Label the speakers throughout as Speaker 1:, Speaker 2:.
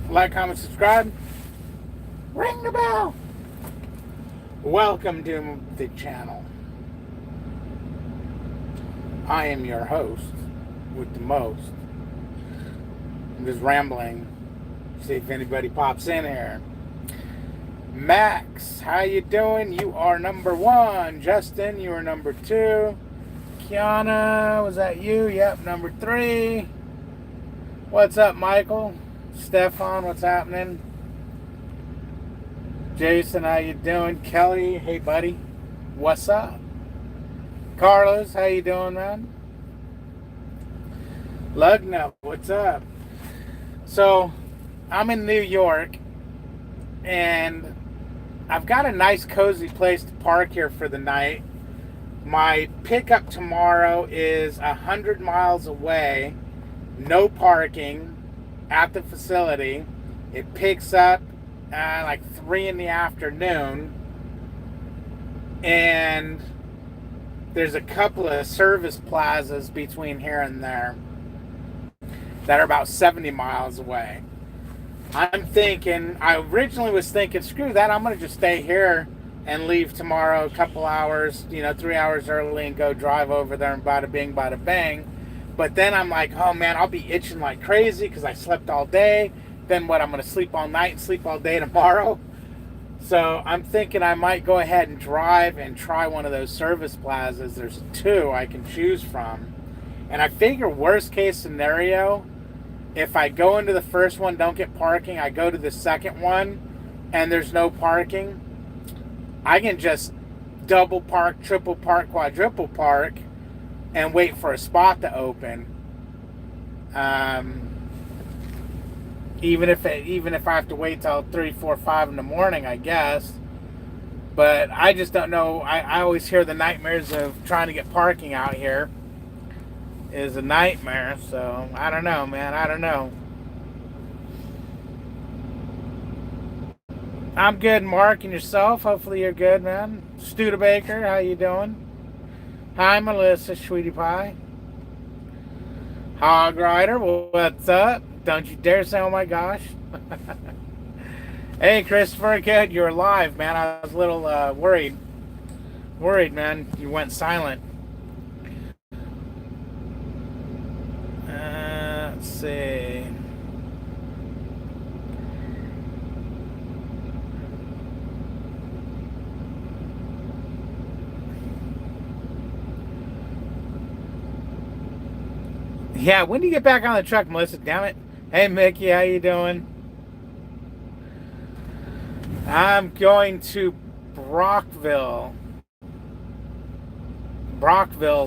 Speaker 1: Like, comment, subscribe, ring the bell. Welcome to the channel. I am your host with the most. I'm just rambling. See if anybody pops in here. Max, how you doing? You are number 1. Justin, you are number 2. Kiana, was that you? Yep, number 3. What's up, Michael? Stefan, what's happening? Jason, how you doing? Kelly, hey buddy, what's up? Carlos, how you doing, man? Lugna, what's up? So, I'm in New York, and I've got a nice cozy place to park here for the night. My pickup tomorrow is 100 miles away, no parking at the facility. It picks up like 3 in the afternoon, and there's a couple of service plazas between here and there that are about 70 miles away. I originally was thinking, screw that, I'm going to just stay here and leave tomorrow a couple hours, 3 hours early, and go drive over there and bada bing, bada bang. But then I'm like, oh man, I'll be itching like crazy because I slept all day. Then what, I'm going to sleep all night and sleep all day tomorrow? So I'm thinking I might go ahead and drive and try one of those service plazas. There's 2 I can choose from. And I figure worst case scenario, if I go into the first one, don't get parking, I go to the second one and there's no parking, I can just double park, triple park, quadruple park, and wait for a spot to open. Even if I have to wait till 3, 4, 5 in the morning, I guess. But I just don't know. I always hear the nightmares of trying to get parking out here is a nightmare. So I don't know, man. I don't know. I'm good, Mark, and yourself. Hopefully you're good, man. Studebaker, how you doing? Hi, Melissa, sweetie pie. Hog Rider, what's up? Don't you dare say, oh my gosh. Hey, Christopher, good, you're live, man. I was a little worried. Man. You went silent. Let's see. Yeah, when do you get back on the truck, Melissa? Damn it. Hey, Mickey, how you doing? I'm going to Brockville,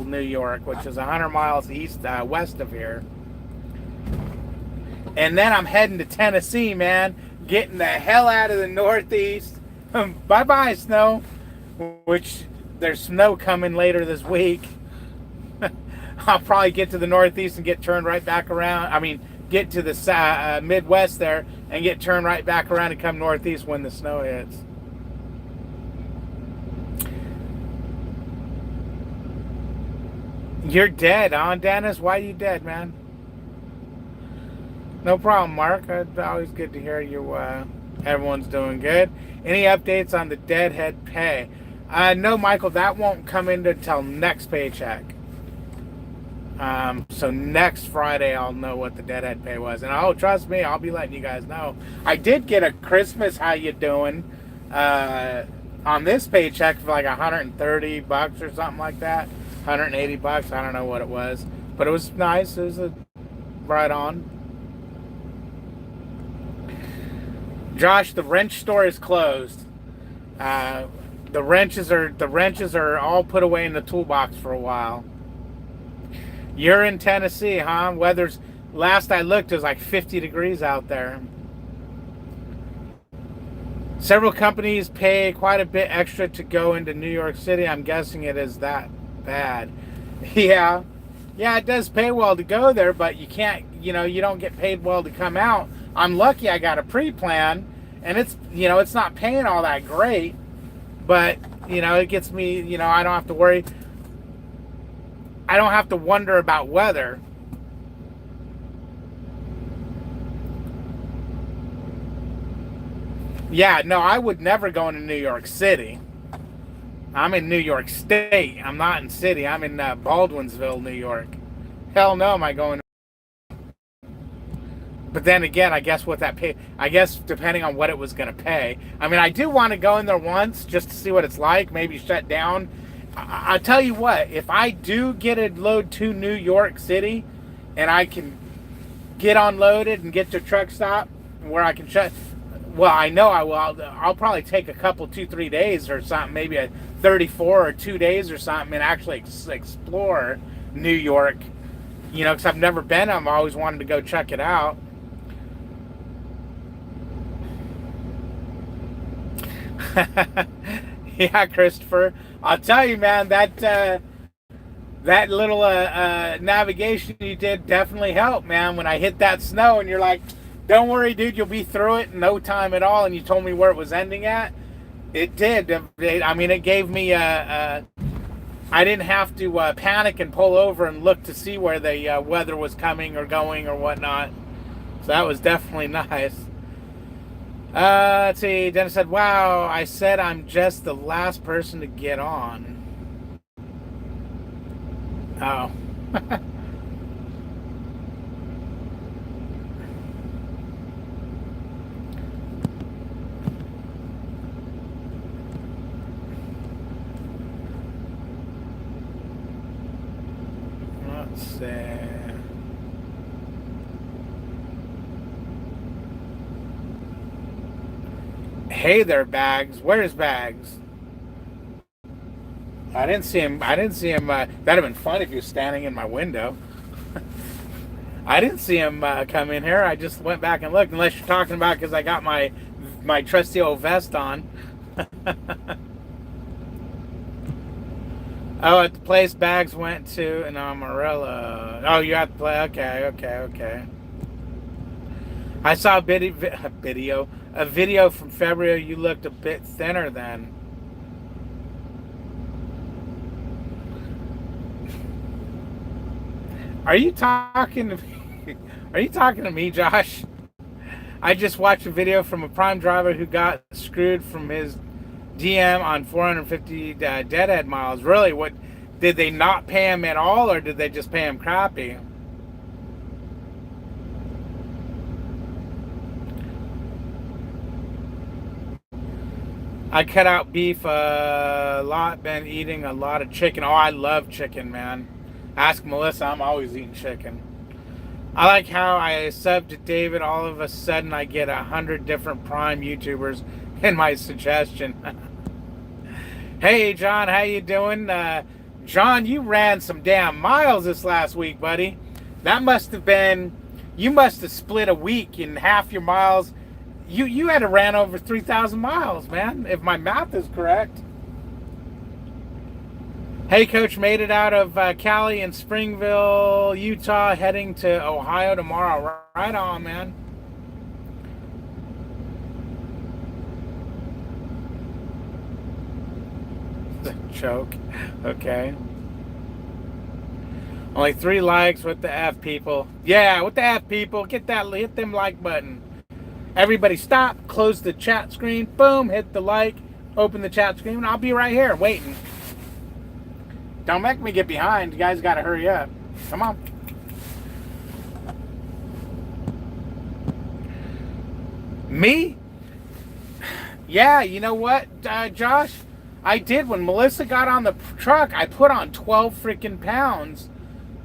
Speaker 1: New York, which is 100 miles west of here. And then I'm heading to Tennessee, man. Getting the hell out of the Northeast. Bye-bye, snow. Which, there's snow coming later this week. I'll probably get to the Northeast and get turned right back around. I mean, get to the Midwest there and get turned right back around and come Northeast when the snow hits. You're dead, huh, Dennis? Why are you dead, man? No problem, Mark. It's always good to hear you. Everyone's doing good. Any updates on the deadhead pay? No, Michael, that won't come in until next paycheck. So next Friday I'll know what the deadhead pay was, and trust me, I'll be letting you guys know. I did get a Christmas how you doing on this paycheck for like $130 or something like that, $180. I don't know what it was, but it was nice. It was right on. Josh, the wrench store is closed. The wrenches are all put away in the toolbox for a while. You're in Tennessee, huh? Weather's, last I looked, it was like 50 degrees out there. Several companies pay quite a bit extra to go into New York City. I'm guessing it is that bad. Yeah, it does pay well to go there, but you can't, you don't get paid well to come out. I'm lucky I got a pre-plan, and it's not paying all that great, but, it gets me, I don't have to worry. I don't have to wonder about weather. Yeah, no, I would never go into New York City. I'm in New York State. I'm not in city. I'm in Baldwinsville, New York. Hell no, am I going? But then again, I guess what that pay, I guess depending on what it was going to pay. I mean, I do want to go in there once just to see what it's like, maybe shut down. I'll tell you what, if I do get a load to New York City and I can get unloaded and get to a truck stop where I can shut, well, I know I will. I'll probably take a couple, 2-3 days or something, maybe a 34 or 2 days or something, and actually explore New York, you know, because I've never been. I've always wanted to go check it out. Yeah, Christopher, I'll tell you, man, that little navigation you did definitely helped, man. When I hit that snow, and you're like, "Don't worry, dude, you'll be through it in no time at all," and you told me where it was ending at. It did. I mean, it gave me I didn't have to panic and pull over and look to see where the weather was coming or going or whatnot. So that was definitely nice. Let's see. Dennis said, "Wow, I said I'm just the last person to get on." Oh. Let's see. Hey there, Bags. Where's Bags? I didn't see him. I didn't see him. That'd have been fun if he was standing in my window. I didn't see him come in here. I just went back and looked. Unless you're talking about because I got my trusty old vest on. Oh, at the place Bags went to in Amarillo. Oh, you have to play. Okay. I saw a video from February. You looked a bit thinner then. Are you talking to me? Are you talking to me, Josh? I just watched a video from a Prime driver who got screwed from his DM on 450 deadhead miles. Really, what did they not pay him at all, or did they just pay him crappy? I cut out beef a lot. Been eating a lot of chicken. Oh, I love chicken, man. Ask Melissa. I'm always eating chicken. I like how I sub to David. All of a sudden, I get 100 different Prime YouTubers in my suggestion. Hey, John, how you doing? John, you ran some damn miles this last week, buddy. That must have been. You must have split a week in half your miles. You had to ran over 3,000 miles, man, if my math is correct. Hey, Coach, made it out of Cali and Springville, Utah, heading to Ohio tomorrow. Right on, man. Choke. Okay. Only 3 likes. With the F, people. Yeah, with the F, people. Hit them like button. Everybody stop, close the chat screen, boom, hit the like, open the chat screen, and I'll be right here waiting. Don't make me get behind. You guys got to hurry up. Come on. Me? Yeah, you know what, Josh? I did. When Melissa got on the truck, I put on 12 freaking pounds.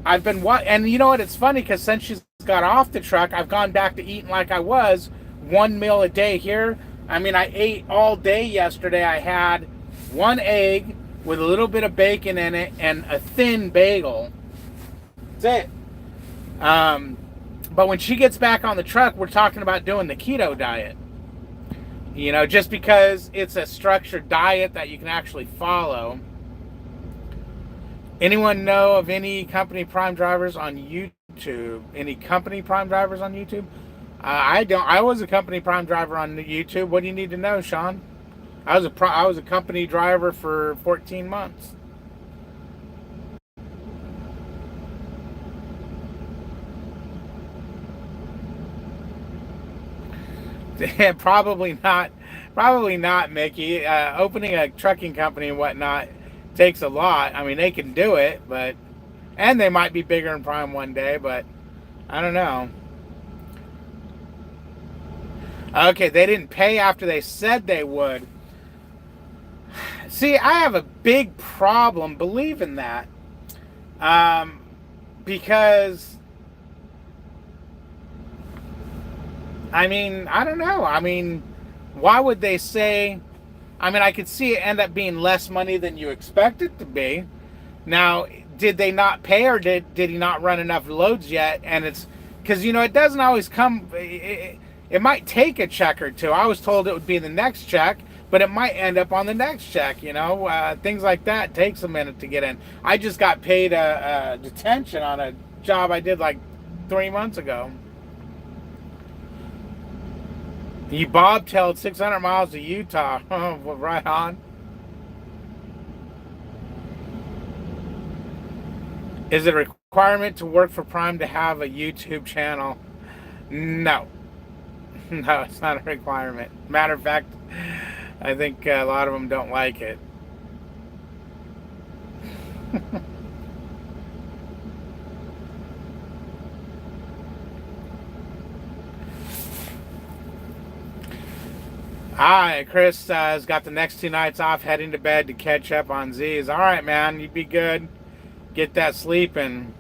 Speaker 1: I've been, and you know what? It's funny because since she's got off the truck, I've gone back to eating like I was. 1 meal a day here. I mean, I ate all day yesterday. I had 1 egg with a little bit of bacon in it and a thin bagel. That's it. But when she gets back on the truck, we're talking about doing the keto diet. You know, just because it's a structured diet that you can actually follow. Anyone know of any company Prime drivers on YouTube? Any company Prime drivers on YouTube? I don't. I was a company Prime driver on YouTube. What do you need to know, Sean? I was a company driver for 14 months. Probably not. Probably not, Mickey. Opening a trucking company and whatnot takes a lot. I mean, they can do it, but and they might be bigger in Prime one day, but I don't know. Okay, they didn't pay after they said they would. See, I have a big problem believing that, um, because I mean, I don't know. I mean, why would they say? I mean, I could see it end up being less money than you expect it to be. Now, did they not pay, or did he not run enough loads yet? And it's because it doesn't always come. It might take a check or two. I was told it would be the next check, but it might end up on the next check. Things like that takes a minute to get in. I just got paid a detention on a job I did like 3 months ago. You bobtailed 600 miles to Utah. Well, right on. Is it a requirement to work for Prime to have a YouTube channel? No. No, it's not a requirement. Matter of fact, I think a lot of them don't like it. Hi, Chris has got the next 2 nights off, heading to bed to catch up on Z's. All right, man, you be good. Get that sleep in.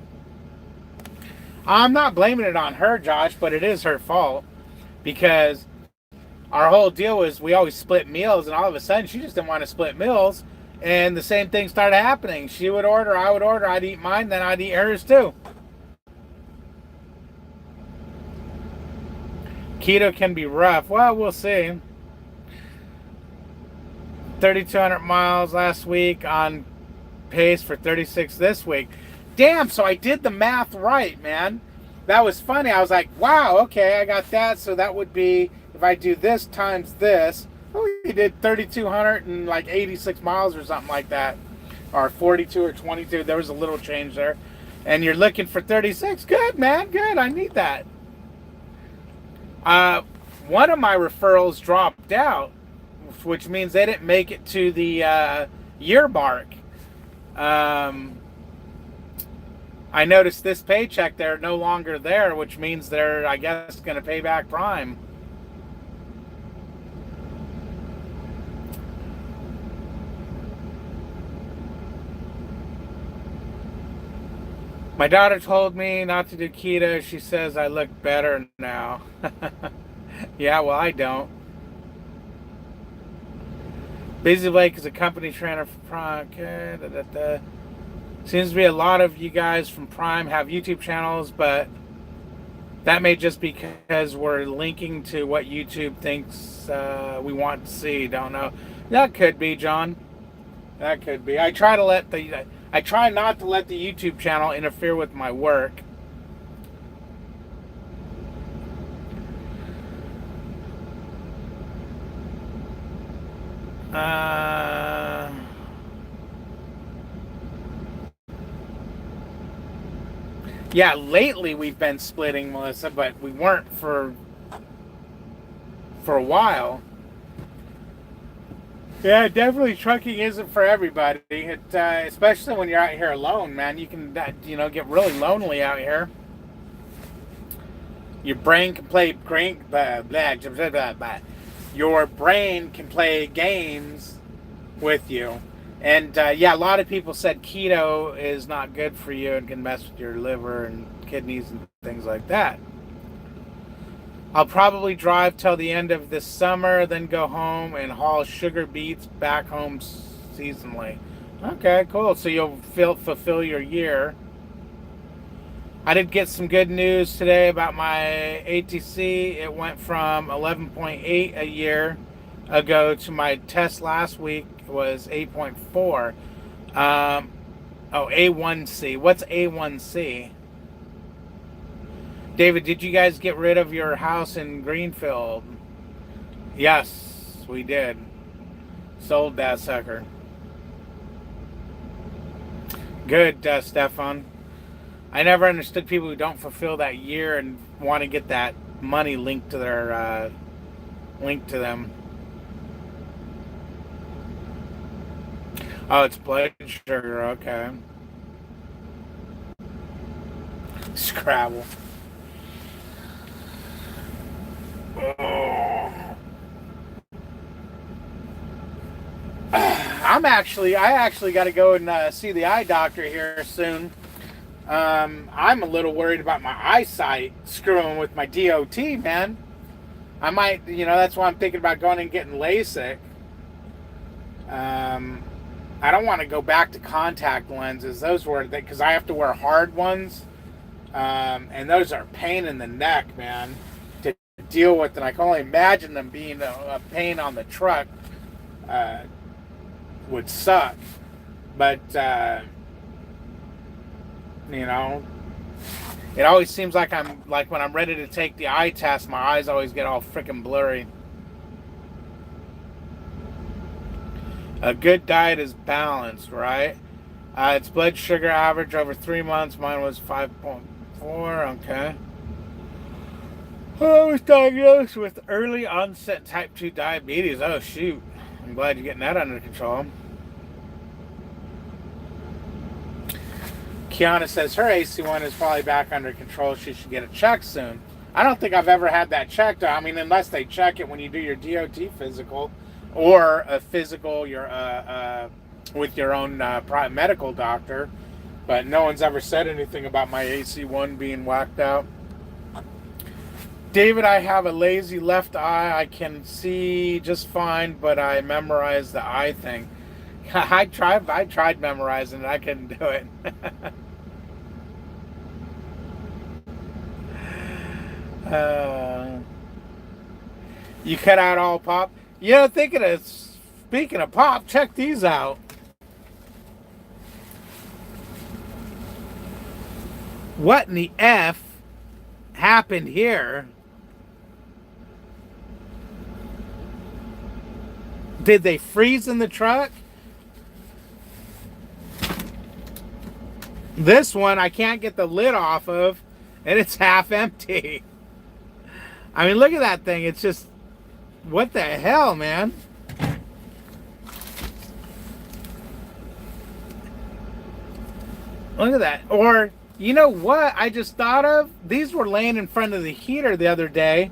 Speaker 1: I'm not blaming it on her, Josh, but it is her fault because our whole deal was we always split meals, and all of a sudden she just didn't want to split meals, and the same thing started happening. She would order, I would order, I'd eat mine, then I'd eat hers too. Keto can be rough. Well, we'll see. 3,200 miles last week, on pace for 36 this week. Damn, so I did the math right, man. That was funny. I was like, wow, okay, I got that. So that would be, if I do this times this, we did 3,286 miles or something like that. Or 42 or 22. There was a little change there. And you're looking for 36. Good, man, good. I need that. One of my referrals dropped out, which means they didn't make it to the year mark. I noticed this paycheck, they're no longer there, which means they're, I guess, going to pay back Prime. My daughter told me not to do keto. She says I look better now. Yeah, well, I don't. Busy Blake is a company trainer for Prime. Okay, Seems to be a lot of you guys from Prime have YouTube channels, but that may just be because we're linking to what YouTube thinks we want to see. Don't know. That could be, John. That could be. I try not to let the YouTube channel interfere with my work. Yeah, lately we've been splitting, Melissa, but we weren't for a while. Yeah, definitely trucking isn't for everybody. Especially when you're out here alone, man. You can, get really lonely out here. Your brain can play Your brain can play games with you. And a lot of people said keto is not good for you and can mess with your liver and kidneys and things like that. I'll probably drive till the end of this summer, then go home and haul sugar beets back home seasonally. Okay, cool. So you'll fulfill your year. I did get some good news today about my ATC. It went from 11.8 a year ago to my test last week was 8.4. A1C. What's A1C? David, did you guys get rid of your house in Greenfield? Yes, we did. Sold that sucker. Good, Stefan. I never understood people who don't fulfill that year and want to get that money linked to their link to them. Oh, it's blood sugar. Okay. Scrabble. Oh. I actually got to go and see the eye doctor here soon. I'm a little worried about my eyesight screwing with my DOT, man. I might, that's why I'm thinking about going and getting LASIK. I don't want to go back to contact lenses. Those were, because I have to wear hard ones. And those are a pain in the neck, man, to deal with. And I can only imagine them being a pain on the truck. Would suck. But, it always seems like when I'm ready to take the eye test, my eyes always get all freaking blurry. A good diet is balanced, right? It's blood sugar average over 3 months. Mine was 5.4. Okay. I was diagnosed with early onset type 2 diabetes. Oh, shoot. I'm glad you're getting that under control. Kiana says her AC1 is probably back under control. She should get it checked soon. I don't think I've ever had that checked. I mean, unless they check it when you do your DOT physical or a physical with your own private medical doctor. But no one's ever said anything about my AC1 being whacked out. David, I have a lazy left eye. I can see just fine, but I memorized the eye thing. I tried memorizing it. I couldn't do it. You cut out all pop. Speaking of pop, check these out. What in the F happened here? Did they freeze in the truck? This one I can't get the lid off of, and it's half empty. I mean, look at that thing. It's just, what the hell, man? Look at that. Or, you know what I just thought of? These were laying in front of the heater the other day,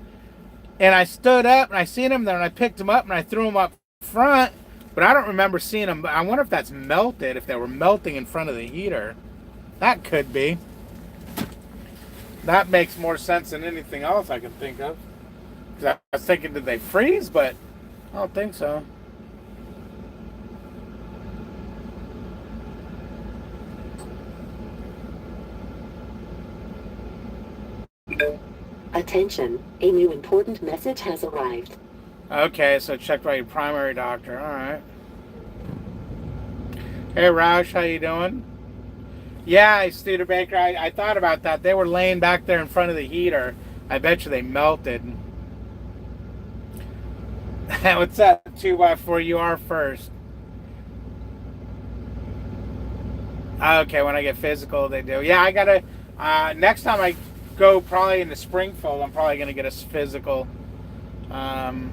Speaker 1: and I stood up and I seen them there, and I picked them up and I threw them up front, but I don't remember seeing them. I wonder if that's melted, if they were melting in front of the heater. That could be. That makes more sense than anything else I can think of. Because I was thinking, did they freeze? But I don't think so.
Speaker 2: Attention, a new important message has arrived.
Speaker 1: Okay, so check by your primary doctor. All right. Hey, Roush, how you doing? Yeah, Studebaker, I thought about that. They were laying back there in front of the heater. I bet you they melted. What's up, 2x4? You are first. Okay, when I get physical, they do. Yeah, I gotta, next time I go probably into Springfield, I'm probably gonna get a physical. I'm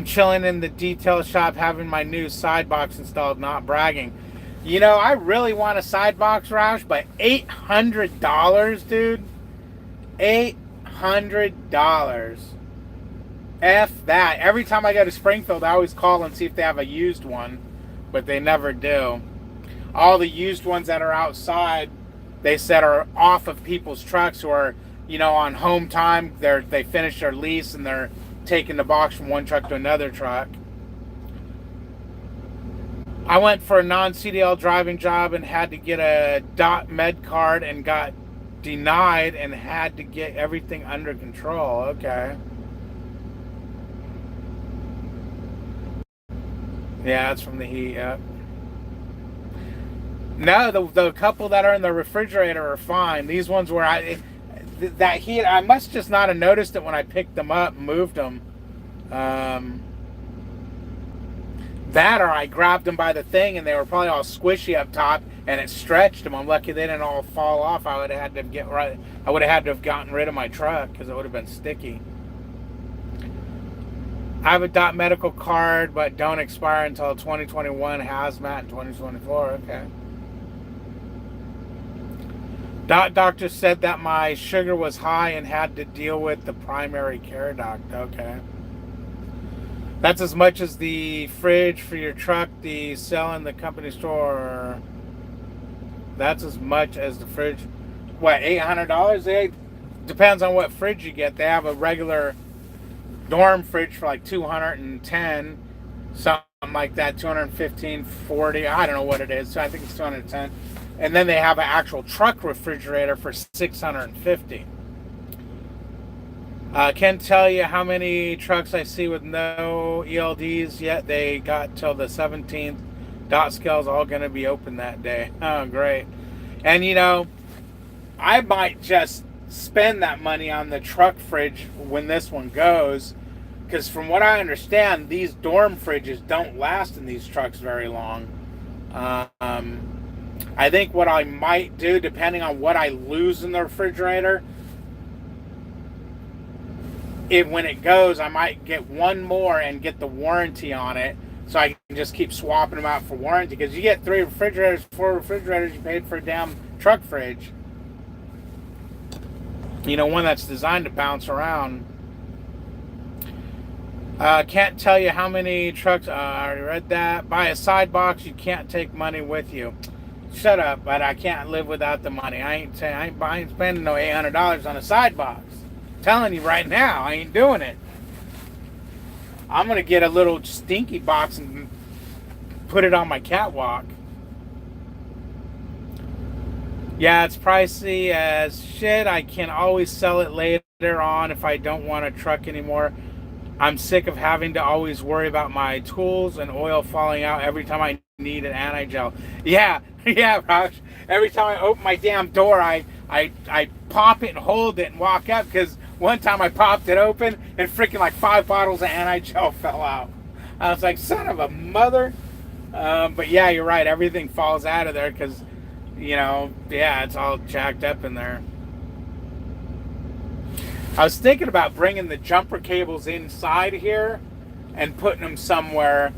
Speaker 1: chilling in the detail shop having my new side box installed, not bragging. You know, I really want a side box, Roush, but $800, dude. $800. F that. Every time I go to Springfield, I always call and see if they have a used one, but they never do. All the used ones that are outside, they said are off of people's trucks who are, on home time. They finish their lease and they're taking the box from one truck to another truck. I went for a non-CDL driving job and had to get a .med card and got denied and had to get everything under control. Okay. Yeah, that's from the heat, yeah. No, the couple that are in the refrigerator are fine. These ones where that heat, I must just not have noticed it when I picked them up and moved them. That or I grabbed them by the thing and they were probably all squishy up top and it stretched them. I'm lucky they didn't all fall off. I would have had to have gotten rid of my truck because it would have been sticky. I have a dot medical card, but don't expire until 2021. Hazmat in 2024. Okay. Dot doctor said that my sugar was high and had to deal with the primary care doctor. Okay. That's as much as the fridge for your truck the sell in the company store. That's as much as the fridge. What, $800? They depends on what fridge you get. They have a regular dorm fridge for like 210, something like that, 215, 40. I don't know what it is. So I think it's 210. And then they have an actual truck refrigerator for 650. Can't tell you how many trucks I see with no ELDs yet. They got till the 17th. Dot scale's all going to be open that day. Oh, great. And you know, I might just spend that money on the truck fridge when this one goes, because from what I understand, these dorm fridges don't last in these trucks very long. I think what I might do, depending on what I lose in the refrigerator, when it goes, I might get one more and get the warranty on it, so I can just keep swapping them out for warranty. Because you get 3 refrigerators, 4 refrigerators, you paid for a damn truck fridge. You know, one that's designed to bounce around. Can't tell you how many trucks. I already read that. Buy a side box. You can't take money with you. Shut up, but I can't live without the money. I ain't spending no $800 on a side box. I'm telling you right now, I ain't doing it. I'm gonna get a little stinky box and put it on my catwalk. Yeah, it's pricey as shit. I can always sell it later on if I don't want a truck anymore. I'm sick of having to always worry about my tools and oil falling out every time I need an anti-gel. Yeah, Raj. Every time I open my damn door, I pop it and hold it and walk up, because one time I popped it open and freaking like 5 bottles of anti-gel fell out. I was like, son of a mother. But yeah, you're right. Everything falls out of there because, you know, yeah, it's all jacked up in there. I was thinking about bringing the jumper cables inside here and putting them somewhere,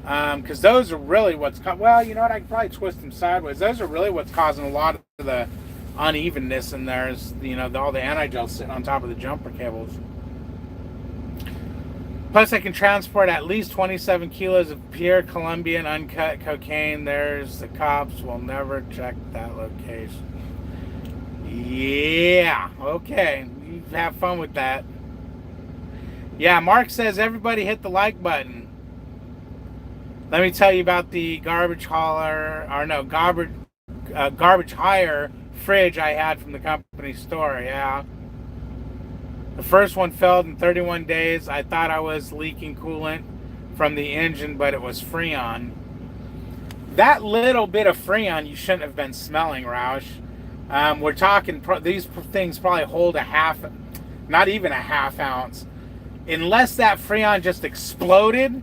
Speaker 1: because those are really what's well, you know what, I could probably twist them sideways. Those are really what's causing a lot of the unevenness in there, is, you know, all the anti-gel sitting on top of the jumper cables. Plus, I can transport at least 27 kilos of pure Colombian uncut cocaine. There's the cops will never check that location. Yeah, okay. You have fun with that. Yeah, Mark says everybody hit the like button. Let me tell you about the garbage hire fridge I had from the company store. Yeah. The first one failed in 31 days. I thought I was leaking coolant from the engine, but it was Freon. That little bit of Freon you shouldn't have been smelling, Roush. We're talking, these things probably hold not even a half ounce. Unless that Freon just exploded,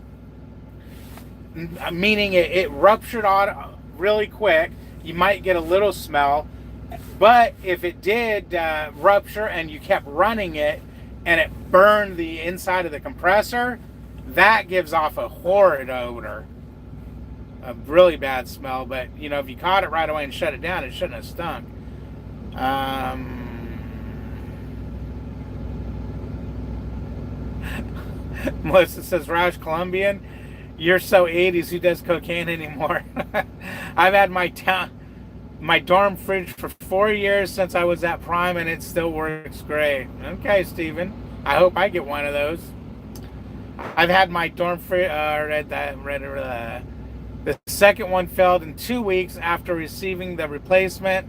Speaker 1: meaning it ruptured on really quick, you might get a little smell. But if it did rupture and you kept running it and it burned the inside of the compressor, that gives off a horrid odor. A really bad smell. But, you know, if you caught it right away and shut it down, it shouldn't have stunk. Melissa says, Roush, Colombian, you're so 80s, who does cocaine anymore? I've had my dorm fridge for 4 years since I was at Prime, and it still works great. Okay, Steven. I hope I get one of those. I've had my dorm fridge, the second one failed in 2 weeks after receiving the replacement.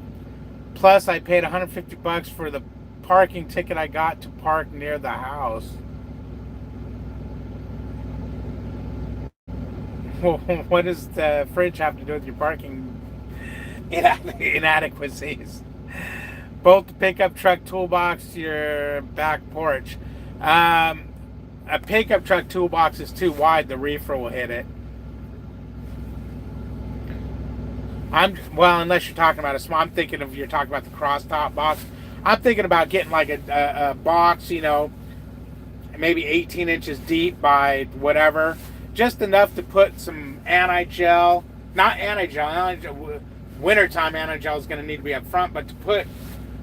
Speaker 1: Plus, I paid $150 for the parking ticket I got to park near the house. What does the fridge have to do with your parking inadequacies? Bolt the pickup truck toolbox to your back porch. A pickup truck toolbox is too wide, the reefer will hit it. Unless you're talking about a small, I'm thinking of, you're talking about the cross top box. I'm thinking about getting like a box, you know, maybe 18 inches deep by whatever, just enough to put some anti-gel, not anti-gel, wintertime anti-gel is going to need to be up front, but to put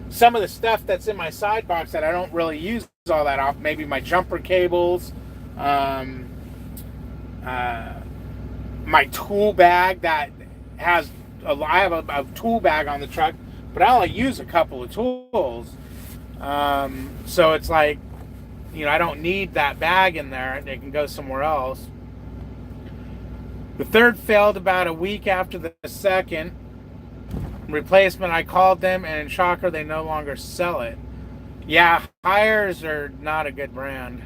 Speaker 1: some of the stuff that's in my side box that I don't really use all that often, maybe my jumper cables, my tool bag that has, I have a tool bag on the truck, but I only use a couple of tools. So it's like, you know, I don't need that bag in there. They can go somewhere else. The third failed about a week after the second replacement. I called them, and shocker, they no longer sell it. Yeah, Hires are not a good brand.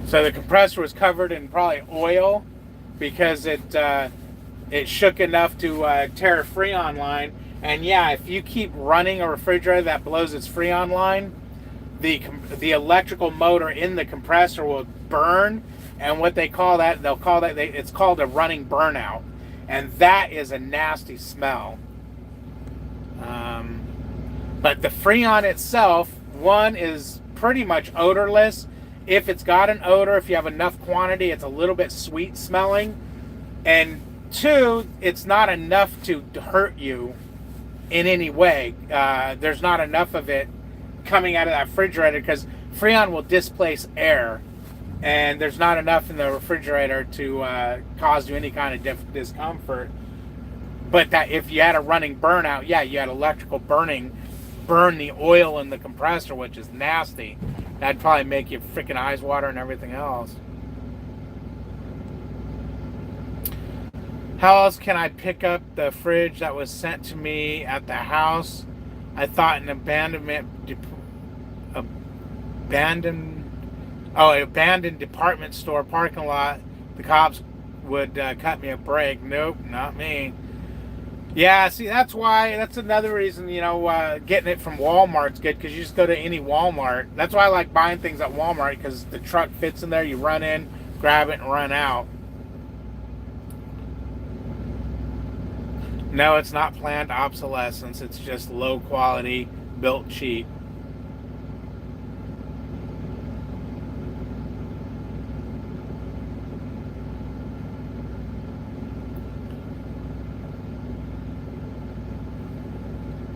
Speaker 1: So the compressor was covered in probably oil because it shook enough to tear a Freon line. And yeah, if you keep running a refrigerator that blows its Freon line, the electrical motor in the compressor will burn. And what they call that, it's called a running burnout. And that is a nasty smell. But the Freon itself, one, is pretty much odorless. If it's got an odor, if you have enough quantity, it's a little bit sweet smelling. And two, it's not enough to hurt you in any way. There's not enough of it coming out of that refrigerator because Freon will displace air. And there's not enough in the refrigerator to cause you any kind of discomfort. But that if you had a running burnout, yeah, you had electrical burn the oil in the compressor, which is nasty. That'd probably make your freaking eyes water and everything else. How else can I pick up the fridge that was sent to me at the house? I thought an abandoned department store parking lot, the cops would cut me a break. Nope, not me. Yeah, see, that's another reason, you know, getting it from Walmart's good, because you just go to any Walmart. That's why I like buying things at Walmart, because the truck fits in there, you run in, grab it, and run out. No, it's not planned obsolescence, it's just low quality, built cheap.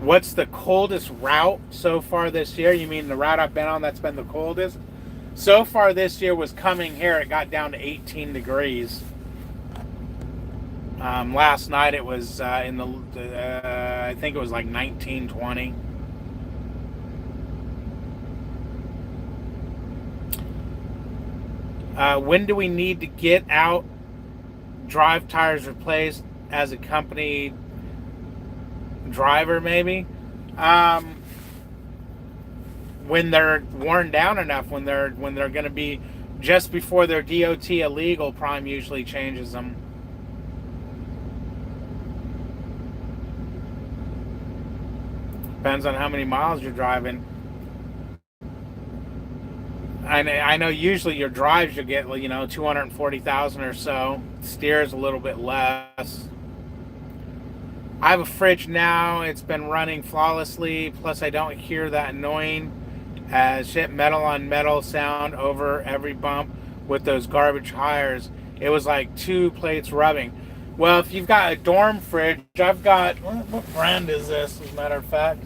Speaker 1: What's the coldest route so far this year? You mean the route I've been on that's been the coldest? So far this year was coming here. It got down to 18 degrees. Last night it was I think it was like 19, 20. When do we need to get out drive tires replaced as a company driver? Maybe when they're worn down enough, when they're going to be just before their DOT illegal. Prime usually changes them. Depends on how many miles you're driving. I know usually your drives you'll get, you know, 240,000 or so. Steers a little bit less. I have a fridge now. It's been running flawlessly. Plus, I don't hear that annoying shit metal on metal sound over every bump with those garbage Hires. It was like 2 plates rubbing. Well, if you've got a dorm fridge, I've got, what brand is this, as a matter of fact?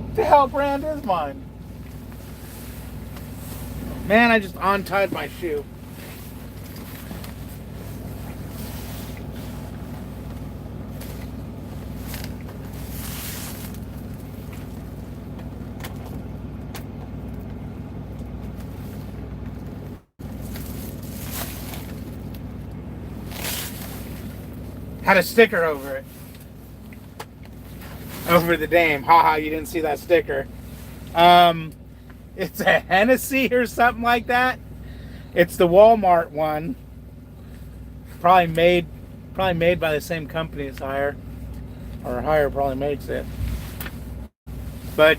Speaker 1: What the hell brand is mine? Man, I just untied my shoe. Had a sticker over it. Over the dame. Haha, you didn't see that sticker. It's a Hennessy or something like that. It's the Walmart one. Probably made by the same company as Hire. Or Hire probably makes it. But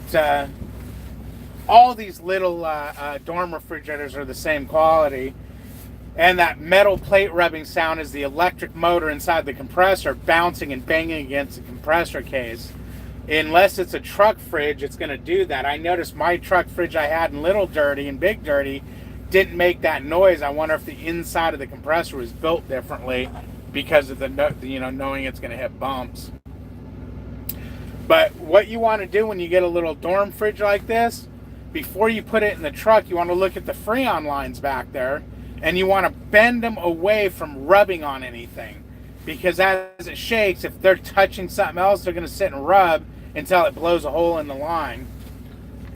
Speaker 1: all these little dorm refrigerators are the same quality. And that metal plate rubbing sound is the electric motor inside the compressor bouncing and banging against the compressor case. Unless it's a truck fridge, it's going to do that. I noticed my truck fridge I had in Little Dirty and Big Dirty didn't make that noise. I wonder if the inside of the compressor was built differently because of the knowing it's going to hit bumps. But what you want to do when you get a little dorm fridge like this, before you put it in the truck, you want to look at the Freon lines back there. And you want to bend them away from rubbing on anything. Because as it shakes, if they're touching something else, they're going to sit and rub until it blows a hole in the line.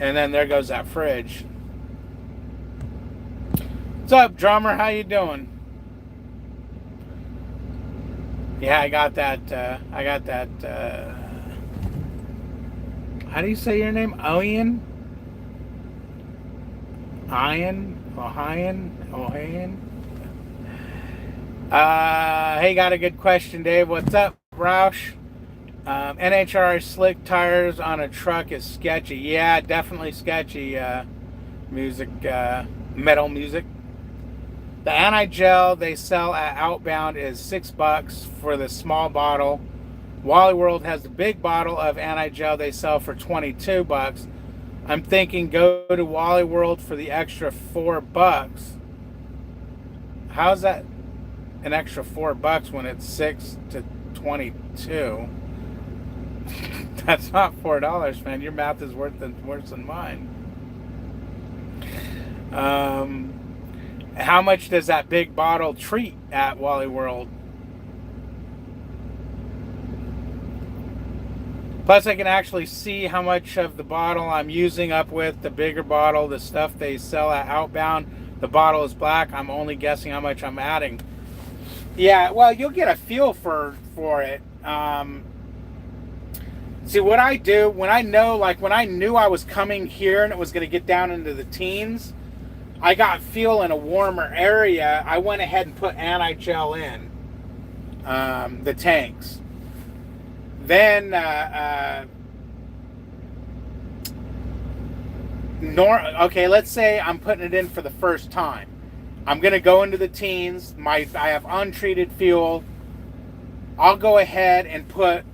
Speaker 1: And then there goes that fridge. What's up, drummer? How you doing? Yeah, I got that. How do you say your name? Owen? Ohayan? Hey, got a good question, Dave. What's up, Roush? NHRI slick tires on a truck is sketchy. Yeah, definitely sketchy. Music, metal music. The anti-gel they sell at Outbound is $6 for the small bottle. Wally World has the big bottle of anti-gel they sell for $22. I'm thinking go to Wally World for the extra $4. How's that an extra $4 when it's 6 to 22? That's not $4, man. Your math is worse than mine. How much does that big bottle treat at Wally World? Plus, I can actually see how much of the bottle I'm using up with. The bigger bottle, the stuff they sell at Outbound, the bottle is black. I'm only guessing how much I'm adding. Yeah, well, you'll get a feel for it. See, what I do, when I know, like when I knew I was coming here and it was going to get down into the teens, I got feel in a warmer area. I went ahead and put anti-gel in the tanks. Then, okay, let's say I'm putting it in for the first time. I'm going to go into the teens. I have untreated fuel. I'll go ahead and put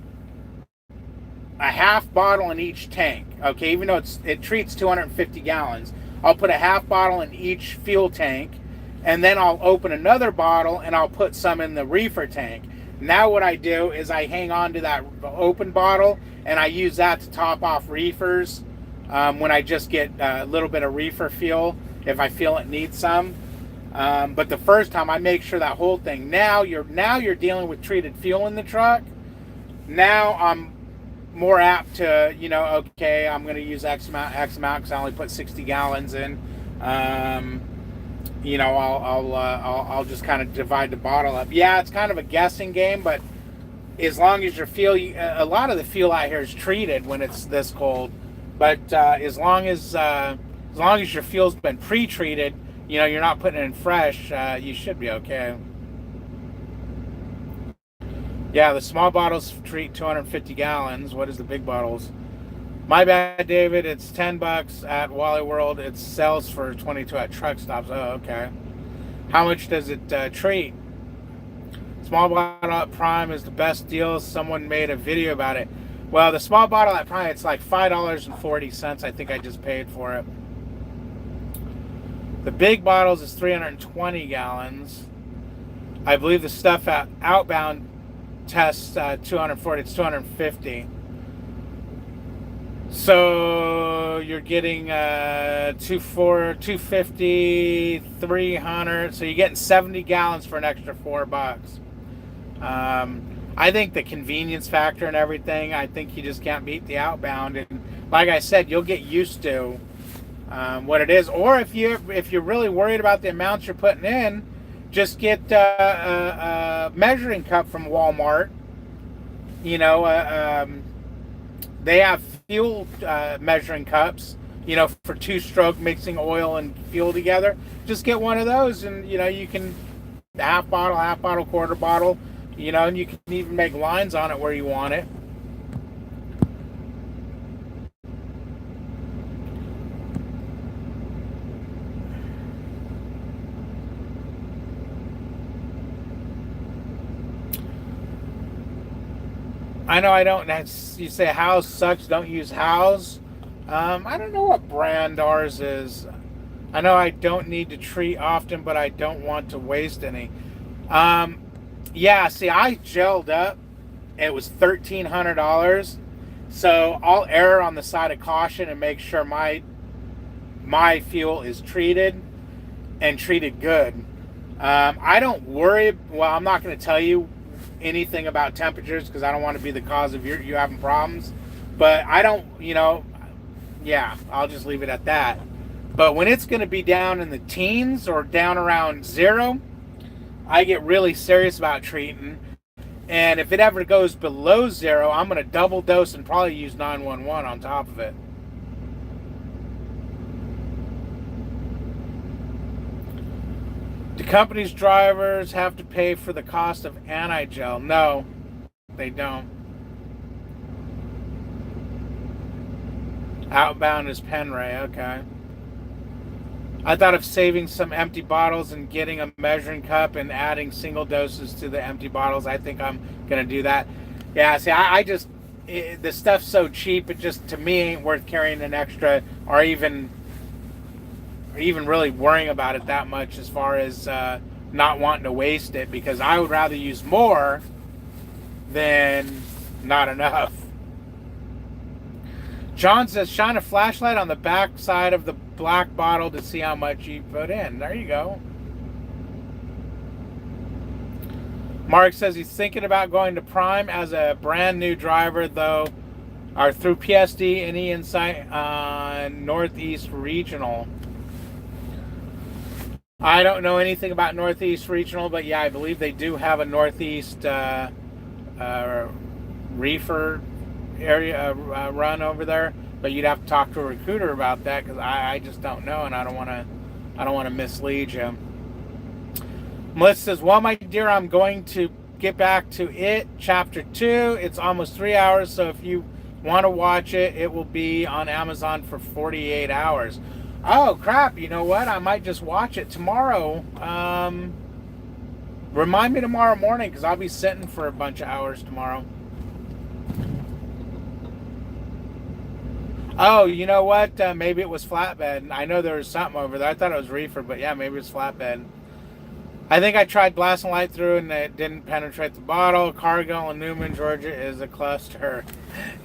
Speaker 1: a half bottle in each tank. Okay, even though it treats 250 gallons. I'll put a half bottle in each fuel tank. And then I'll open another bottle and I'll put some in the reefer tank. Now what I do is I hang on to that open bottle and I use that to top off reefers when I just get a little bit of reefer fuel if I feel it needs some. But the first time I make sure that whole thing. Now you're dealing with treated fuel in the truck. Now I'm more apt to, okay, I'm going to use X amount because I only put 60 gallons in. I'll just kind of divide the bottle up. Yeah, it's kind of a guessing game, but as long as your fuel, a lot of the fuel out here is treated when it's this cold. But as long as your fuel's been pre-treated, you're not putting it in fresh, you should be okay. Yeah, the small bottles treat 250 gallons. What is the big bottles? My bad, David. It's $10 at Wally World. It sells for 22 at truck stops. Oh, okay. How much does it treat? Small bottle at Prime is the best deal. Someone made a video about it. Well, the small bottle at Prime, it's like $5.40. I think I just paid for it. The big bottles is 320 gallons. I believe the stuff at Outbound tests 240. It's 250. So you're getting 250, 300. So you're getting 70 gallons for an extra $4. I think the convenience factor and everything, I think you just can't beat the Outbound. And like I said, you'll get used to what it is. Or if you're really worried about the amounts you're putting in, just get a measuring cup from Walmart. They have fuel measuring cups, for two-stroke mixing oil and fuel together. Just get one of those, and you can half bottle, quarter bottle, and you can even make lines on it where you want it. I know I don't. You say House sucks. Don't use House. I don't know what brand ours is. I know I don't need to treat often, but I don't want to waste any. Yeah. See, I gelled up. It was $1,300. So I'll err on the side of caution and make sure my fuel is treated and treated good. I don't worry. Well, I'm not going to tell you anything about temperatures because I don't want to be the cause of you having problems. But I don't, yeah, I'll just leave it at that. But when it's going to be down in the teens or down around 0, I get really serious about treating. And if it ever goes below 0, I'm going to double dose and probably use 911 on top of it. Do company's drivers have to pay for the cost of anti-gel? No, they don't. Outbound is Penray, okay. I thought of saving some empty bottles and getting a measuring cup and adding single doses to the empty bottles. I think I'm going to do that. Yeah, see, I just, the stuff's so cheap, it just, to me, ain't worth carrying an extra or even really worrying about it that much as far as not wanting to waste it, because I would rather use more than not enough. John says, shine a flashlight on the back side of the black bottle to see how much you put in. There you go. Mark says he's thinking about going to Prime as a brand new driver, though, or through PSD. Any insight on Northeast Regional? I don't know anything about Northeast Regional, but yeah, I believe they do have a Northeast reefer area run over there. But you'd have to talk to a recruiter about that because I just don't know, and I don't want to mislead you. Melissa says, well, my dear, I'm going to get back to it. Chapter 2. It's almost 3 hours, so if you want to watch it, it will be on Amazon for 48 hours. Oh, crap. You know what? I might just watch it tomorrow. Remind me tomorrow morning because I'll be sitting for a bunch of hours tomorrow. Oh, you know what? Maybe it was flatbed. I know there was something over there. I thought it was reefer, but yeah, maybe it's flatbed. I think I tried blasting light through and it didn't penetrate the bottle. Cargill in Newman, Georgia is a cluster.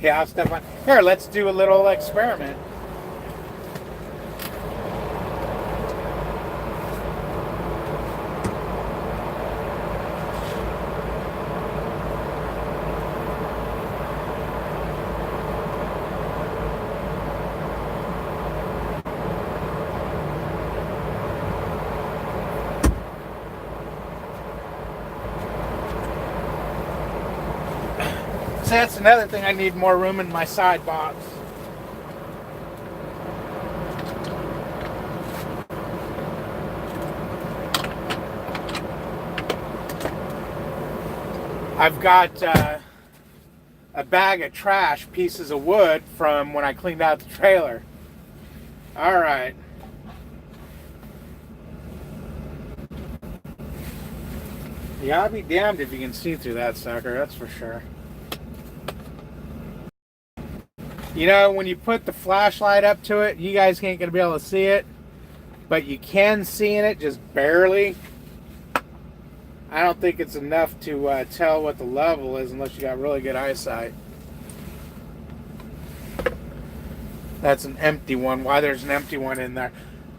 Speaker 1: Yeah, Stefan. Here, let's do a little experiment. So that's another thing. I need more room in my side box. I've got a bag of trash, pieces of wood from when I cleaned out the trailer. All right. Yeah, I'll be damned if you can see through that sucker, that's for sure. You know, when you put the flashlight up to it, you guys ain't gonna be able to see it, but you can see in it, just barely. I don't think it's enough to tell what the level is unless you got really good eyesight. That's an empty one. Why there's an empty one in there?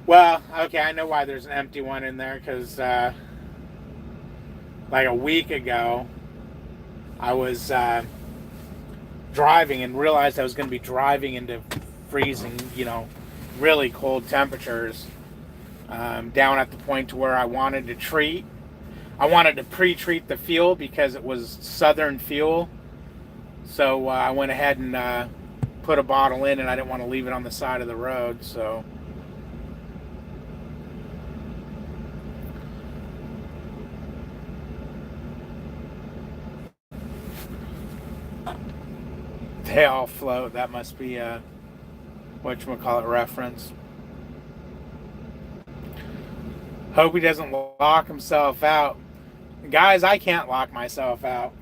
Speaker 1: Well, okay, I know why there's an empty one in there, because like a week ago, I was driving and realized I was going to be driving into freezing, really cold temperatures, down at the point to where I wanted to treat. I wanted to pre-treat the fuel because it was Southern fuel. So I went ahead and put a bottle in, and I didn't want to leave it on the side of the road. So they all float. That must be a whatchamacallit reference. Hope he doesn't lock himself out. Guys, I can't lock myself out.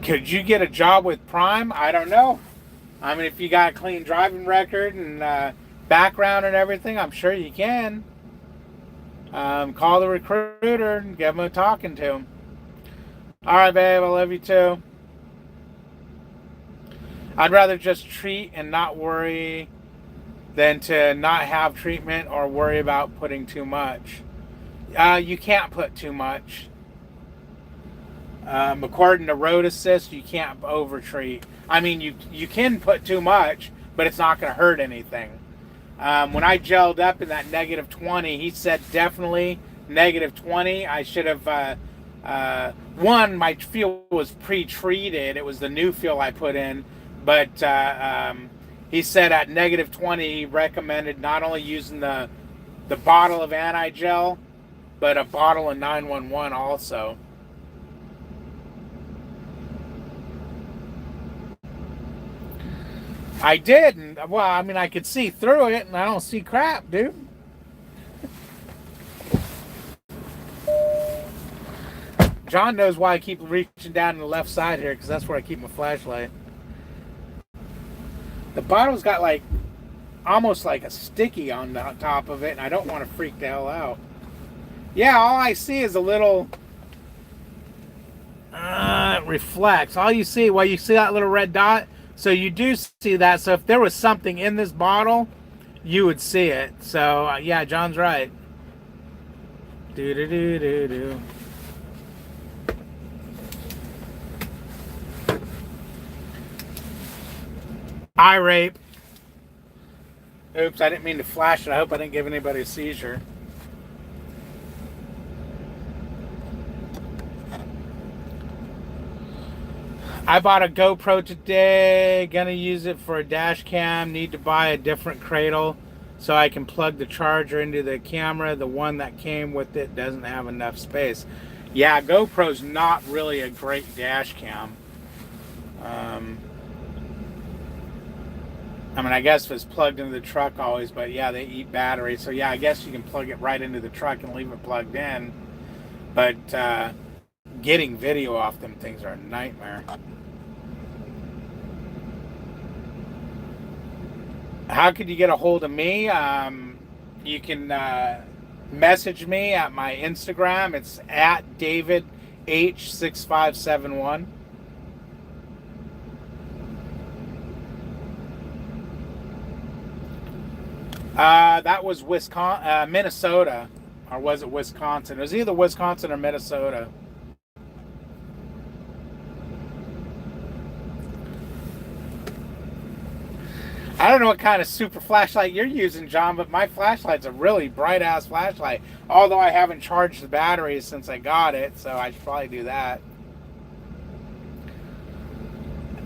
Speaker 1: Could you get a job with Prime? I don't know. I mean, if you got a clean driving record and background and everything, I'm sure you can. Call the recruiter and give him a talking to him. All right, babe, I love you too. I'd rather just treat and not worry than to not have treatment or worry about putting too much. You can't put too much. According to Road Assist, you can't overtreat. I mean, you can put too much, but it's not going to hurt anything. When I gelled up in that -20, he said definitely -20. I should have, one, my fuel was pre-treated. It was the new fuel I put in. But he said at -20, he recommended not only using the bottle of anti-gel, but a bottle of 911 also. I did, and well, I mean, I could see through it, and I don't see crap, dude. John knows why I keep reaching down to the left side here, because that's where I keep my flashlight. The bottle's got like, almost like a sticky on the top of it, and I don't want to freak the hell out. Yeah, all I see is a little, it reflects. All you see, well, you see that little red dot? So you do see that. So if there was something in this bottle, you would see it. So yeah, John's right. Do. Eye rape. Oops, I didn't mean to flash it. I hope I didn't give anybody a seizure. I bought a GoPro today. Gonna use it for a dash cam. Need to buy a different cradle so I can plug the charger into the camera. The one that came with it doesn't have enough space. Yeah, GoPro's not really a great dash cam. I mean, I guess if it's plugged into the truck always, but yeah, they eat battery. So yeah, I guess you can plug it right into the truck and leave it plugged in. But getting video off them things are a nightmare. How could you get a hold of me? You can message me at my Instagram. It's at DavidH6571. That was Minnesota, or was it Wisconsin? It was either Wisconsin or Minnesota. I don't know what kind of super flashlight you're using, John, but my flashlight's a really bright-ass flashlight. Although I haven't charged the batteries since I got it, so I should probably do that.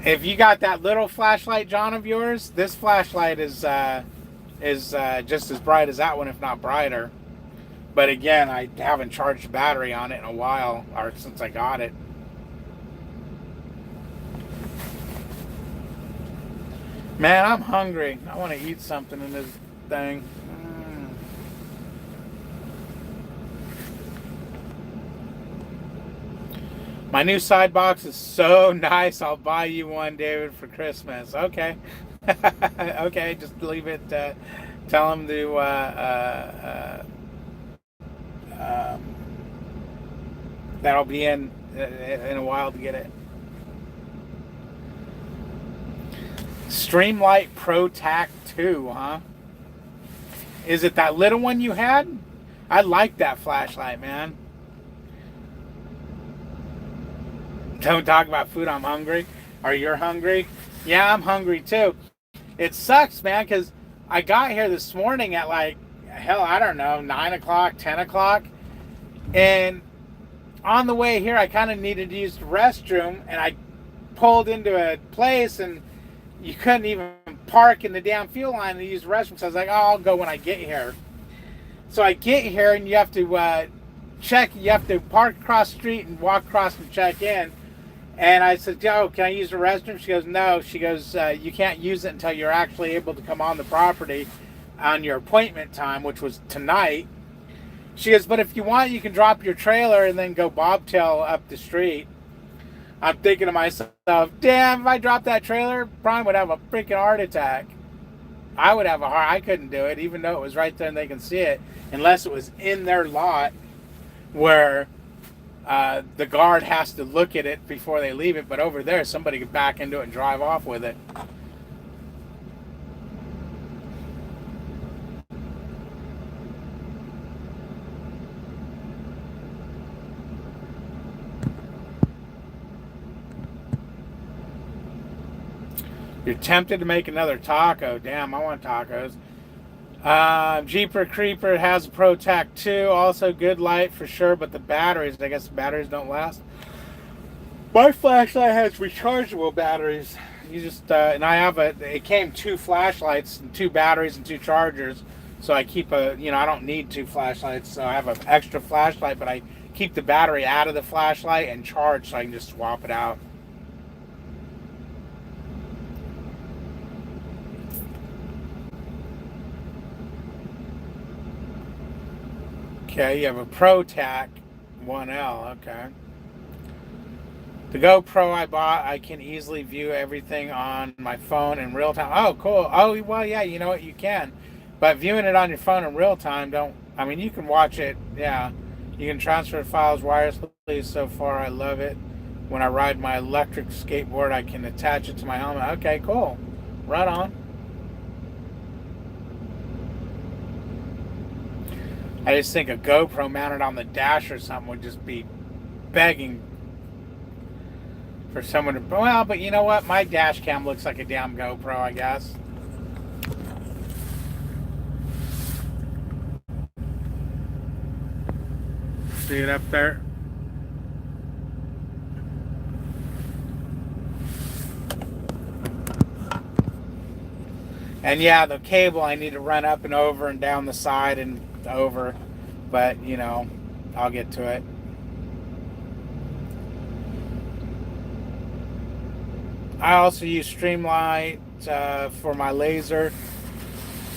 Speaker 1: If you got that little flashlight, John, of yours, this flashlight is just as bright as that one, if not brighter. But again, I haven't charged the battery on it in a while, or since I got it. Man, I'm hungry. I want to eat something in this thing. My new side box is so nice. I'll buy you one, David, for Christmas. Okay. Okay, just leave it. Tell him to. That'll be in a while to get it. Streamlight Pro Tac 2, huh? Is it that little one you had? I like that flashlight, man. Don't talk about food. I'm hungry. Or you're hungry? Yeah, I'm hungry too. It sucks, man, because I got here this morning at like, hell, I don't know, 9 o'clock, 10 o'clock. And on the way here, I kind of needed to use the restroom. And I pulled into a place and you couldn't even park in the damn fuel line to use the restroom. So I was like, oh, I'll go when I get here. So I get here and you have to you have to park across the street and walk across and check in. And I said, oh, can I use the restroom? She goes, no. She goes, you can't use it until you're actually able to come on the property on your appointment time, which was tonight. She goes, but if you want, you can drop your trailer and then go bobtail up the street. I'm thinking to myself, damn, if I dropped that trailer, Prime would have a freaking heart attack. I would have a heart. I couldn't do it, even though it was right there and they can see it, unless it was in their lot where the guard has to look at it before they leave it. But over there, somebody could back into it and drive off with it. You're tempted to make another taco. Damn, I want tacos. Jeeper Creeper has a ProTac 2. Also good light for sure, but the batteries, I guess the batteries don't last. My flashlight has rechargeable batteries. You just, and I have it came 2 flashlights and 2 batteries and 2 chargers. So I keep I don't need 2 flashlights. So I have an extra flashlight, but I keep the battery out of the flashlight and charge so I can just swap it out. Okay, you have a ProTac 1L, okay. The GoPro I bought, I can easily view everything on my phone in real time. Oh, cool. Oh, well, yeah, you know what, you can. But viewing it on your phone in real time, you can watch it, yeah. You can transfer files wirelessly. So far, I love it. When I ride my electric skateboard, I can attach it to my helmet. Okay, cool. Right on. I just think a GoPro mounted on the dash or something would just be begging for someone to... Well, but you know what? My dash cam looks like a damn GoPro, I guess. See it up there? And yeah, the cable I need to run up and over and down the side and over, but I'll get to it. I also use Streamlight for my laser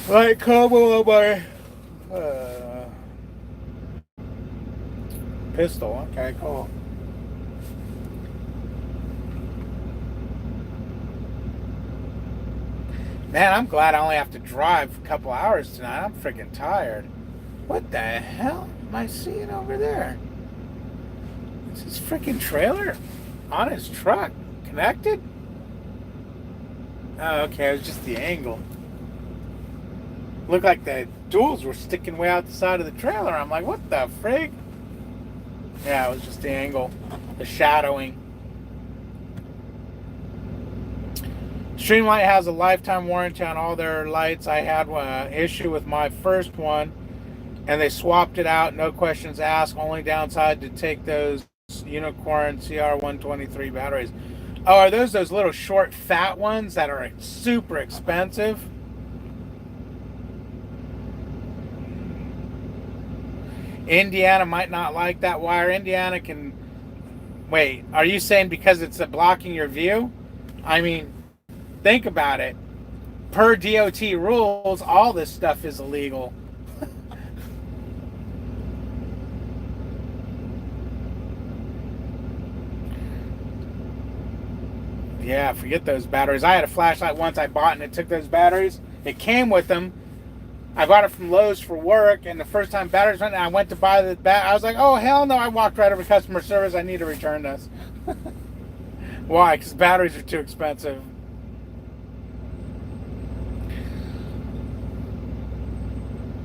Speaker 1: light combo on my pistol. Okay, cool. Man, I'm glad I only have to drive a couple hours tonight. I'm freaking tired. What the hell am I seeing over there? Is his freaking trailer on his truck connected? Oh, okay, it was just the angle. Looked like the duals were sticking way out the side of the trailer. I'm like, what the frig? Yeah, it was just the angle, the shadowing. Streamlight has a lifetime warranty on all their lights. I had an issue with my first one, and they swapped it out, no questions asked. Only downside to take those Unicorn CR123 batteries. Oh, are those little short, fat ones that are super expensive? Indiana might not like that wire. Indiana can... Wait, are you saying because it's blocking your view? I mean... Think about it. Per DOT rules, all this stuff is illegal. Yeah, forget those batteries. I had a flashlight once I bought and it took those batteries. It came with them. I bought it from Lowe's for work, and the first time batteries went, and I went to buy the I was like, oh, hell no. I walked right over to customer service. I need to return this. Why? Because batteries are too expensive.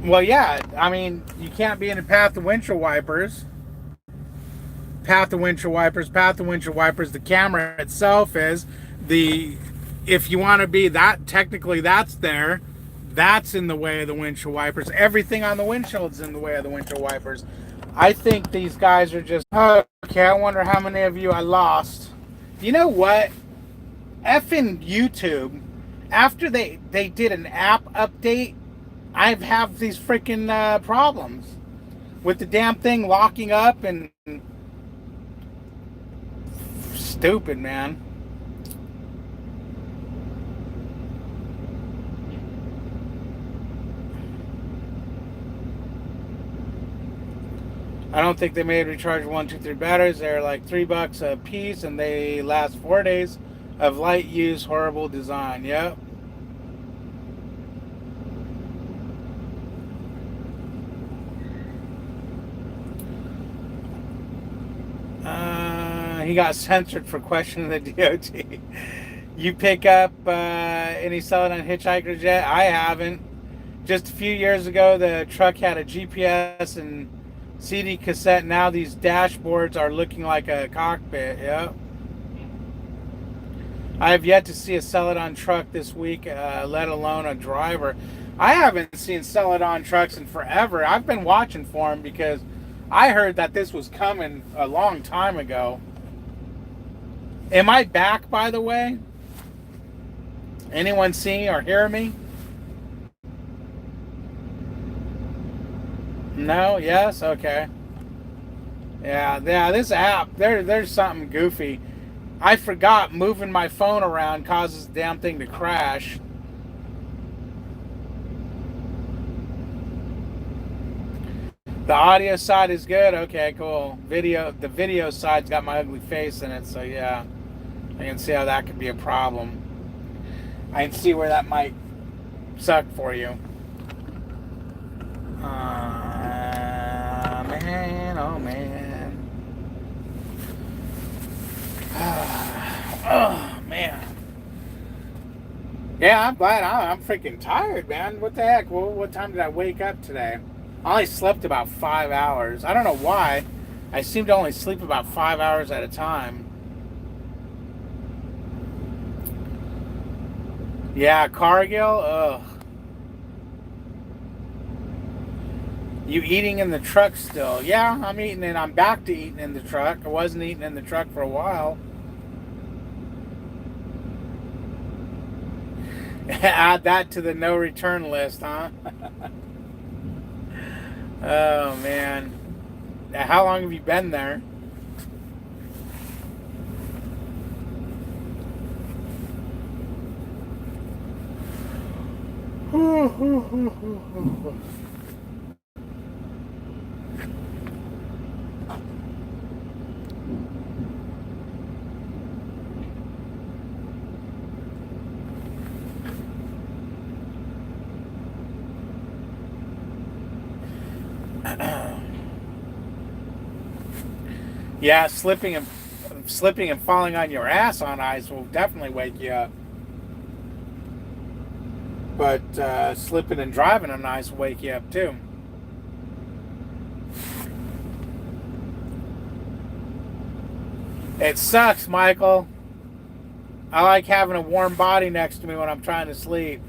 Speaker 1: Well, yeah, I mean, you can't be in the path of windshield wipers. Path of windshield wipers, the camera itself is if you want to be that, technically that's there. That's in the way of the windshield wipers. Everything on the windshield's in the way of the windshield wipers. I think these guys are just, okay, I wonder how many of you I lost. You know what? Effing YouTube, after they did an app update, I have these freaking problems with the damn thing locking up and stupid, man. I don't think they made recharge 1, 2, 3 batteries. They're like $3 a piece, and they last 4 days of light use. Horrible design. Yep. He got censored for questioning the DOT. You pick up any Celadon hitchhikers yet? I haven't. Just a few years ago, the truck had a GPS and CD cassette. Now these dashboards are looking like a cockpit. Yep. I have yet to see a Celadon truck this week, let alone a driver. I haven't seen Celadon trucks in forever. I've been watching for them because I heard that this was coming a long time ago. Am I back, by the way? Anyone see or hear me? No? Yes? Okay. Yeah, this app, there's something goofy. I forgot moving my phone around causes the damn thing to crash. The audio side is good. Okay, cool. The video side's got my ugly face in it, so yeah. I can see how that could be a problem. I can see where that might suck for you. Man, oh man. Oh man. Yeah, I'm glad. I'm freaking tired, man. What the heck? Well, what time did I wake up today? I only slept about 5 hours. I don't know why. I seem to only sleep about 5 hours at a time. Yeah, Cargill? Ugh. You eating in the truck still? Yeah, I'm eating and I'm back to eating in the truck. I wasn't eating in the truck for a while. Add that to the no return list, huh? Oh, man. How long have you been there? Yeah, slipping and falling on your ass on ice will definitely wake you up. But slipping and driving on ice will wake you up too. It sucks, Michael. I like having a warm body next to me when I'm trying to sleep.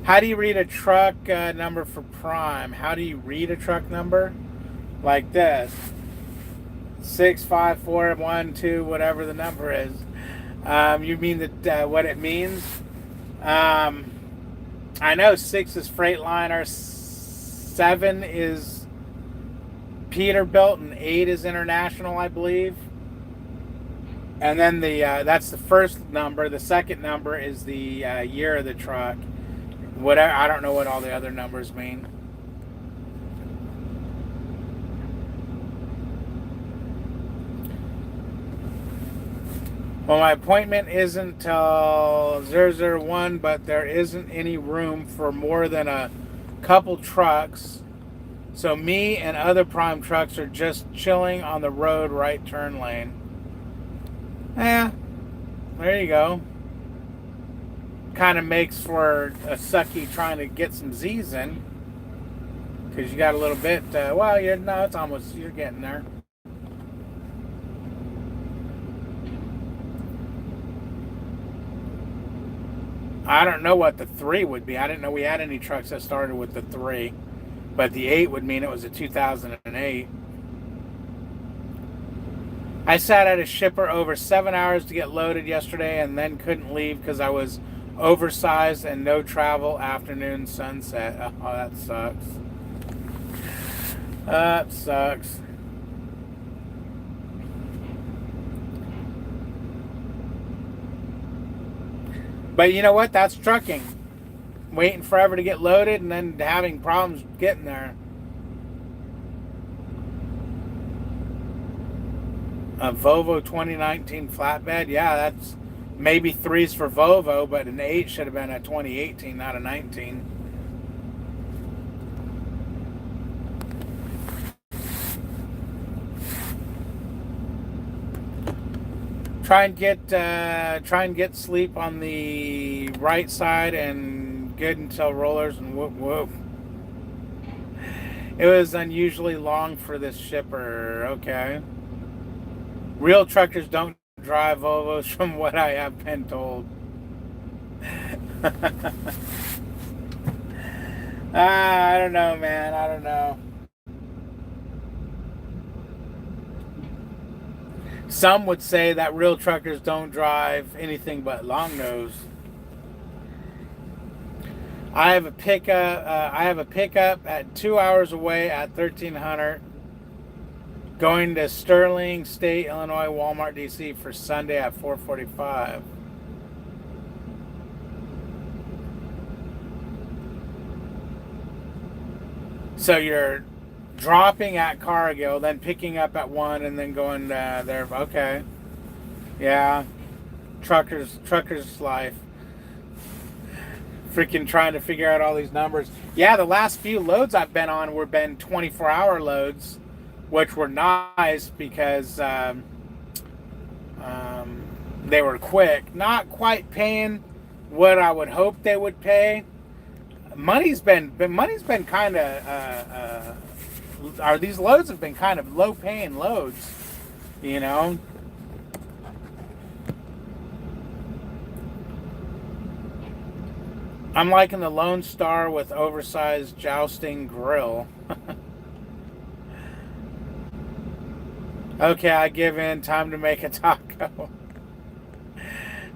Speaker 1: How do you read a truck number for Prime? How do you read a truck number? Like this. 65412, whatever the number is. You mean that what it means? I know 6 is Freightliner, 7 is Peterbilt, and 8 is International, I believe. And then that's the first number. The second number is the year of the truck. Whatever, I don't know what all the other numbers mean. Well, my appointment isn't till 001, but there isn't any room for more than a couple trucks. So me and other Prime trucks are just chilling on the road right turn lane. There you go. Kind of makes for a sucky trying to get some Z's in. Because you got a little bit, it's almost, you're getting there. I don't know what the 3 would be. I didn't know we had any trucks that started with the 3. But the 8 would mean it was a 2008. I sat at a shipper over 7 hours to get loaded yesterday and then couldn't leave because I was oversized and no travel afternoon sunset. Oh, that sucks. That sucks. But you know what? That's trucking. Waiting forever to get loaded and then having problems getting there. A Volvo 2019 flatbed. Yeah, that's maybe 3s for Volvo, but an 8 should have been a 2018, not a 19. Try and get sleep on the right side and good until rollers and whoop whoop. It was unusually long for this shipper. Okay. Real truckers don't drive Volvos from what I have been told. I don't know, man. I don't know. Some would say that real truckers don't drive anything but long nose. I have a pickup at 2 hours away at 1300. Going to Sterling State, Illinois, Walmart, DC for Sunday at 4:45. So you're dropping at Cargill, then picking up at 1, and then going there. Okay. Yeah. Trucker's life. Freaking trying to figure out all these numbers. Yeah, the last few loads I've been on were 24-hour loads, which were nice because they were quick. Not quite paying what I would hope they would pay. Money's been kind of these loads have been kind of low paying loads, you know. I'm liking the Lone Star with oversized jousting grill. Okay, I give in. Time to make a taco.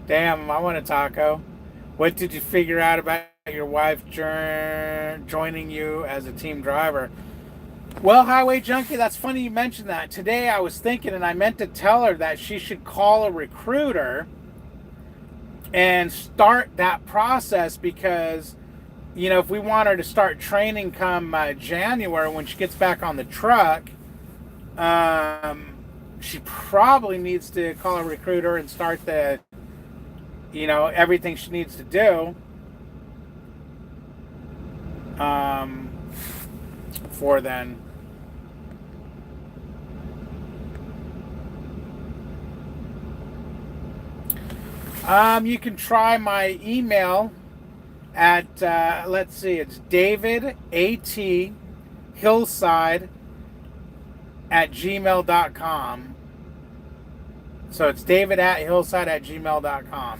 Speaker 1: Damn, I want a taco. What did you figure out about your wife joining you as a team driver? Well, Highway Junkie, that's funny you mentioned that. Today I was thinking, and I meant to tell her that she should call a recruiter and start that process because, you know, if we want her to start training come January when she gets back on the truck, she probably needs to call a recruiter and start the, you know, everything she needs to do for then. You can try my email at, let's see, it's David A.T. Hillside at gmail.com. So it's David at Hillside at gmail.com.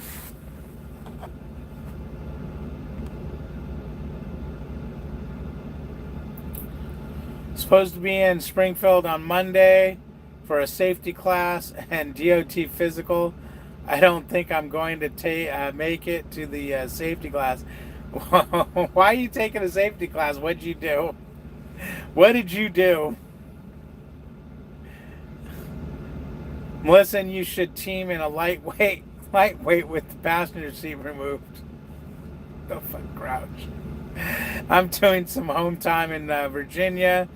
Speaker 1: Supposed to be in Springfield on Monday for a safety class and DOT physical. I don't think I'm going to make it to the safety class. Why are you taking a safety class? What'd you do? What did you do? Melissa, you should team in a lightweight with the passenger seat removed. Go fuck Crouch. I'm doing some home time in Virginia.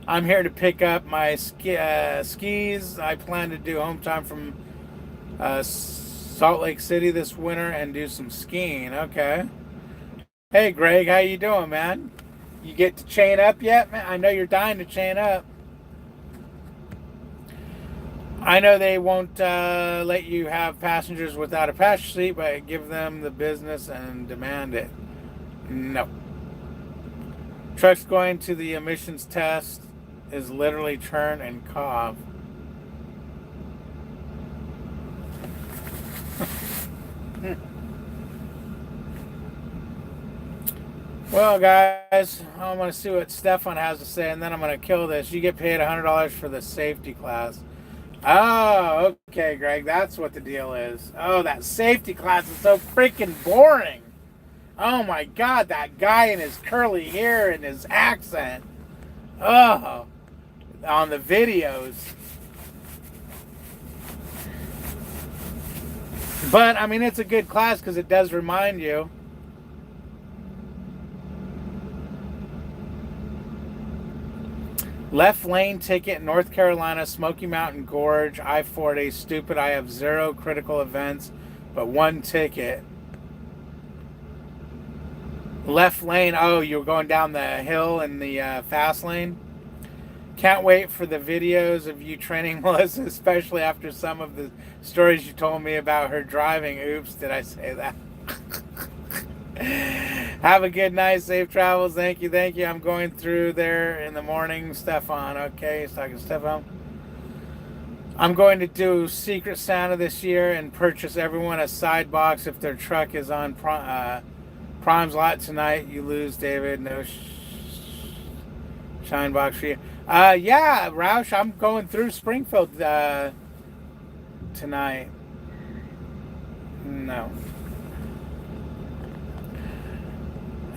Speaker 1: I'm here to pick up my skis. I plan to do home time from Salt Lake City this winter and do some skiing. Okay. Hey, Greg, how you doing, man? You get to chain up yet, man? I know you're dying to chain up. I know they won't let you have passengers without a passenger seat, but give them the business and demand it. No. Trucks going to the emissions test is literally churn and cough. Well, guys, I'm going to see what Stefan has to say, and then I'm going to kill this. You get paid $100 for the safety class. Oh, okay, Greg, that's what the deal is. Oh, that safety class is so freaking boring. Oh, my God, that guy and his curly hair and his accent. Oh, on the videos. But, I mean, it's a good class because it does remind you. Left lane ticket, North Carolina, Smoky Mountain Gorge, I-40. Stupid, I have 0 critical events, but 1 ticket. Left lane, oh, you're going down the hill in the fast lane? Can't wait for the videos of you training Melissa, especially after some of the stories you told me about her driving. Oops, did I say that? Have a good night. Safe travels. Thank you. Thank you. I'm going through there in the morning. Stefan. Okay, he's talking to Stefan. I'm going to do Secret Santa this year and purchase everyone a side box if their truck is on Prime's lot tonight. You lose, David. No shine box for you. Yeah, Roush, I'm going through Springfield tonight. No.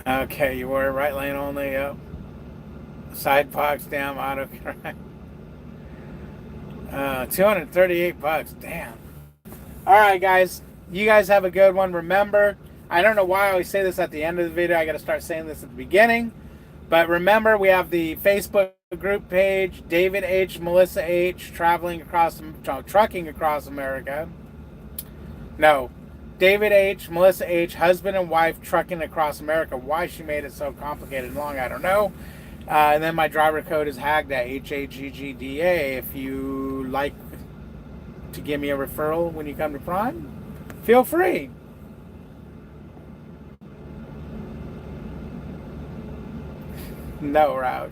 Speaker 1: Okay, you were right lane only. Yep. Side box, damn auto. 238 bucks. Damn. All right, guys. You guys have a good one. Remember, I don't know why I always say this at the end of the video. I got to start saying this at the beginning. But remember, we have the Facebook group page, David H, Melissa H, trucking across America. No, David H, Melissa H, husband and wife trucking across America. Why she made it so complicated and long, I don't know. And then my driver code is HAGGDA, HAGGDA. If you like to give me a referral when you come to Prime, feel free. No, Roush.